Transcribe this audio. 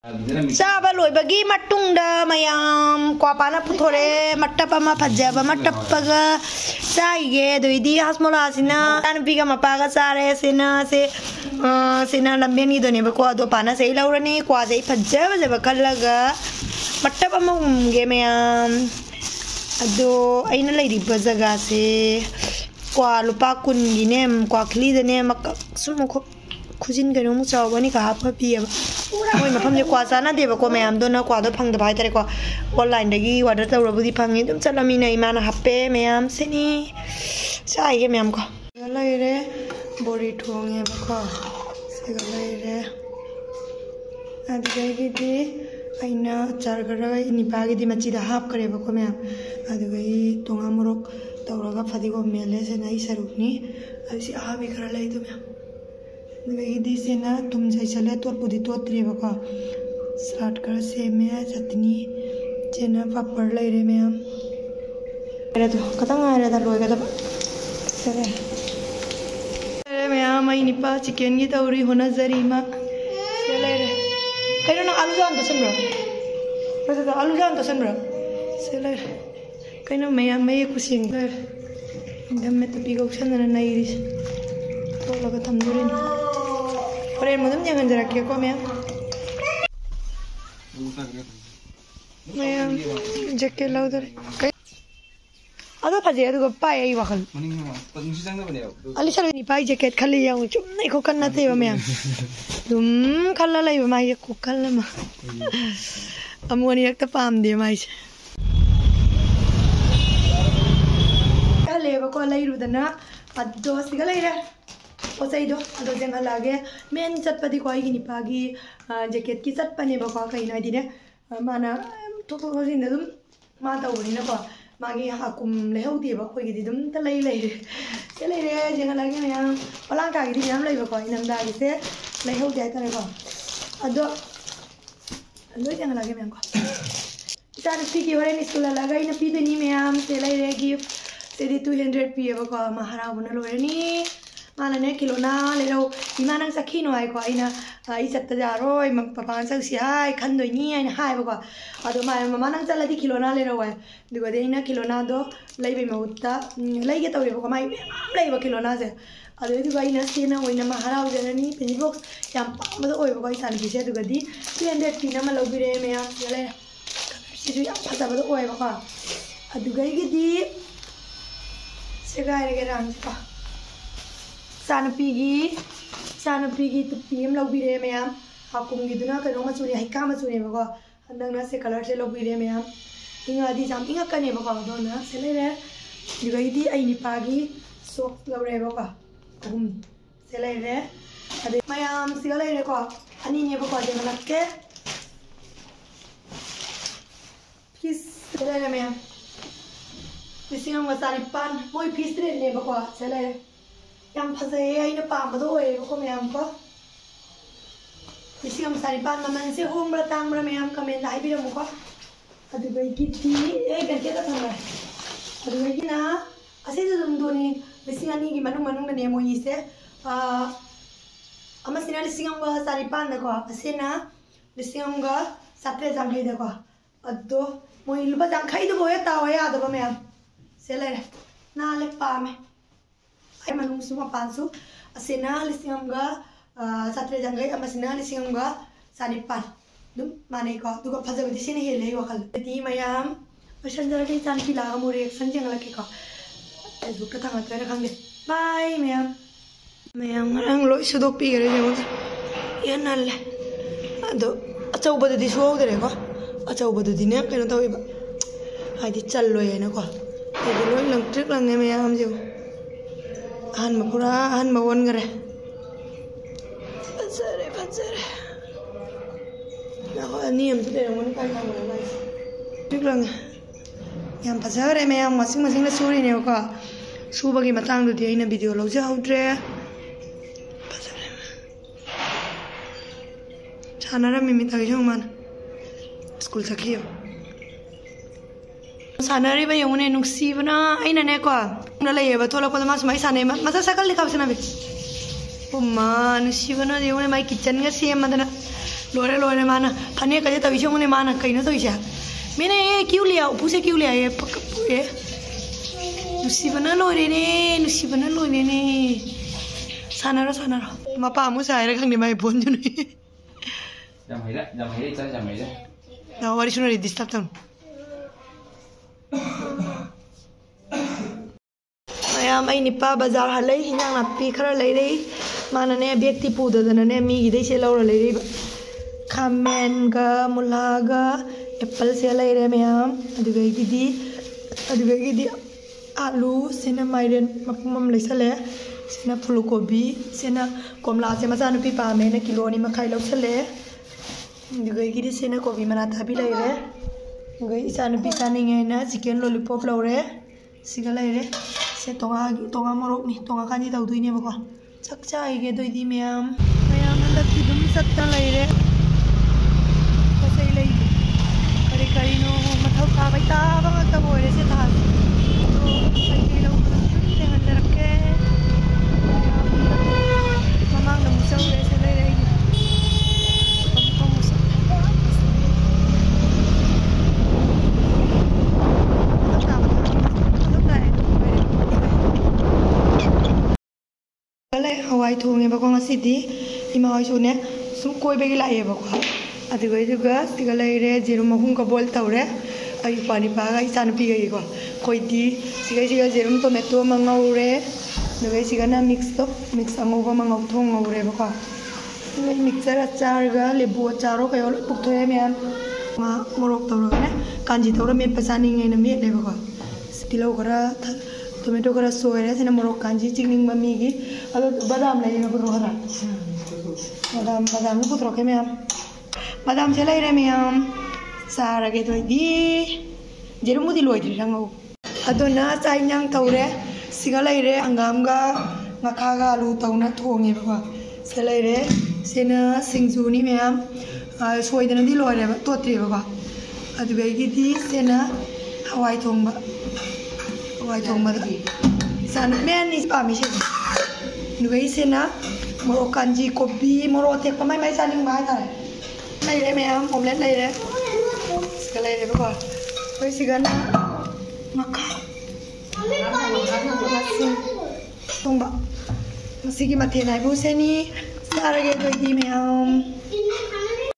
चाबा लोइबगी मटुंगदा मयाम क्वापाना पुथोरे मट्टपमा फज्जाबा मट्टपगा चाइगे दोइदी हासमोलासिना तानपिगा मपागा चारे सिना लंबेनी दोनेबको अदो पाना सेई लौरनी क्वाजे फज्जाबा जबा कल्लगा मट्टपमा उमगे मयाम अदो अइना लैरिबा जगासे क्वा लुपा कुनगिने क्वा खलीदने मक सुमुखो खुजिन कनो मु चावबनी का हाफ पियबा मोय मफमजे क्वा चाना देबको मयाम दोना क्वादो फंगदबा हाइतारे को ऑनलाइन दगी ऑर्डर तौरबुदी फंगी दुम चलमी नै माना हप्पे मयाम सेनी चाइगे मयाम को लैरे बोरी ठोंगे बको सेगा लैरे अदिगैगिदी अइना चारगरा निपागिदी मचिदा हाफ करेबको मयाम अदिगै तोंगा मोरक तौरगा फदिगो मेले सेना इसरुकनी असी आबी खरा लैदो मयाम दी सेना तुम जैसे तोड़पुदी तोड़त्रेबको सलाद कर सेमे चटनी चेना पापड़ लेरे मैम अरे तो खतंग आ रहा था लोग का सरे अरे मैम आई निपा चिकन की तौरी होना जरी माँ चले रे कहीं ना आलू जान तो सुन रहा वैसे तो आलू जान तो सुन रहा चले कहीं ना मैं कुछ इंदम में तो पीको उछल ना नहीं रिश तो लगा थमदुरे नहीं और मुझे jangan jarak ya kok ma'am जके लाउदर अदो फजे अदुगो पाय आई वखल अलि सर नि पाय जैकेट खली याउ चुम्नै को कन्ना तेबा मैम दुम खल्ला लैबा माइ को खल्ला मा अमोनी एक त पाम दे माइ खलेबा को लैरुदना अदो सिगा लैरा ओसाइदो अदो जंगा लागे मेन चटपदी कोई की निपागी जैकेट की चटपने बको कइना दिने माना थोक दिन दुम मा तौबनिना को मागी हाकुम लेहौदेबा खोइगी दुम त लै से लैरे जंगा लागे मयाम पलांका गी मयाम लैबको इनमदा गिसे लेहौदे हाइतारे को अदो जंगा लागे मयाम को चार पी की होरे स्कूल लगा इन पी देनी मयाम से लैरे गिफ्ट सेदी 200 पीबको महाराव बना लोरनी माने किलोना लेरो इमाना सखी नो आइको आइना आई सत्ता जारोय पपान सखी हाय खंदोनी आइना हाय बको अदो माना चलदी किलोना लेरो वाय दुगो देना किलोना दो लैबे मउत्ता लैगे तौरे बको माइ लैबो किलोना से अदो दुगो आइना सेना ओइना महाराव जरनी पेनी बॉक्स याम पामदो ओइ बको इसान बिसे दुगो दी 200 पीना मा लौबिरे मेया ले सिजु याम फजाबदो ओइ बको अदुगै गिदी सेगाइरे के रांग का सानपीगी तुपीम लौबिरे मैम हाकुमगी दुना कनो मचुने हाइका मचुने बको हंदंगना से कलर से लौबिरे मैम इंगादी जाम इंगा कने बको दोना से लेरे दिगैदी आई निपागी सोक लौरे बको गुम से लेरे अदे मैम सिगा लेरे को अनि ने बको दे मनके फिस लेरे मैम लिसिंग मसारी पान मोय फिस रे ने बको से लेरे याम फजे आइना पामबदो ओइबको मैम को लिसिंग मसारी पान ममन से होमब्रा तांब्रा मैम कमेंट हाइबिरमुको अदुगै गिती ए गरके त थंगा अदुगै गिना असे जुम दोनी लिसिंग अनि गी मनुंग ने मोइसे अमसिना लिसिंग मसारी पान को असेना लिसिंग सात्रे जांखै दको अदो मोइ लुबा जांखै दो होय ताव यादबा मैम सेले नाले पामे मनung semua pansu asena lisingam satre jangai amasena lisingam sanipan dum mane ko duga phajabadi sene hele wakal ti mayam passenger ki chan ki laga mu reaction jangla ke ko facebook ka thanga tare khangde bye mayam rang loi sudok pi gare jemo yanalle ado achau badadi so dere ko achau badadi ne kena tawi ba haidi challo yana ko edi loi lang trick lang ne mayam je han mapura han mawon gare fazare na ani am tu de mon kai ka mon mai tik lang yam fazare me am masing la suri ne ko suba gi matang du di ina video lo ja haudre fazare chanara mimi ta gi man school sakhiyo सानरी बे यौने नुक्सीबना आइना ने को न लैयबा थोलको मास माइ साने मसा cycle लिखाबसना बे ओमा नुसीबना यौने माइ kitchen ग same Madna लोरे लोरे माना फने कजे तभी शोंग ने माना कहीं ना तो इसे मैंने ये क्यों लिया उसे क्यों लिया ये नुसी बना लोरे ने सानारो मापा मुझे आये रखने में बोल जो नहीं ना वारी सुनो डिस्टर्ब तुम मैं निपा बाजार हल्ले हिंजांग नापी खरा ले रही माना ने व्यक्ति पूददना ने मी गिदे से लौरा ले रही खामेन का मुला का एप्पल से ले रहे मैम अदुगई आलू सेना माइरन मम ले सले सेना फुलकोबी सेना कमला से मजा नुपी पामे ना किलो नि मखाई लौ सले अदुगई सेना कोबी मना थाबी ले रहे गई इसा नुपी सानिंगे ना चिकन लॉलीपॉप लौ रहे सिगा ले रहे से तोंगा मोरक नि तोंगा खानी तौदुइने बको चक चाइगे दोइदि मैम हंदक्ति दुम सत्ता लैरे कसै लैगे करि करिनो मथौ काबै ताबा ngakta बोरे से था तो कई लोग dengan derake mamang na musau re se lैरे kom musau हवाई थोंगे बको ngasi इमा होय सुने सुम कोई बेगी लाए बको अदुगै दुगा सिगा लैरे जेरुम महूम का बोल तौरे आई पानी पागा इसान पी गई को कोई दी सिगा जेरुम टोमेटो मंगाउरे दुगै सिगा ना मिक्स अंगोबा मंगाउ थोंगौरे बको मिक्सर अचार गा लेबू अचारो कयो पुक्थोए मैम मा मोरक तौरने कांजी तौर में पसानिंगे न मेट ले बको तिलौ खरा टोमेटो खरा सोयरे सेना मोरक कांजी चिकनिंग मम्मीगी अब बादाम लेना पुत्रो खरा बादाम पुत्रो के मैम बादाम से ले रहे मैम सारा के तो दी जेरुम मुदी लोइद्रि रंगौ अदोना चाइनांग तौरे सिगा ले रहे अंगामगा ngakhaga alu tauna thonge ba se le re sena singju ni ma'am soidana di loire ba totri ba adugai gi di sena hawai thongba san men ni pa mi se nugai sena moro kanji kopi moro tek pa mai saning mai ta lai re ma'am omelette lai re siga lai re ba koi sigana ngakha tongba masigi mathe nai bu se ni sarage doi di ma'am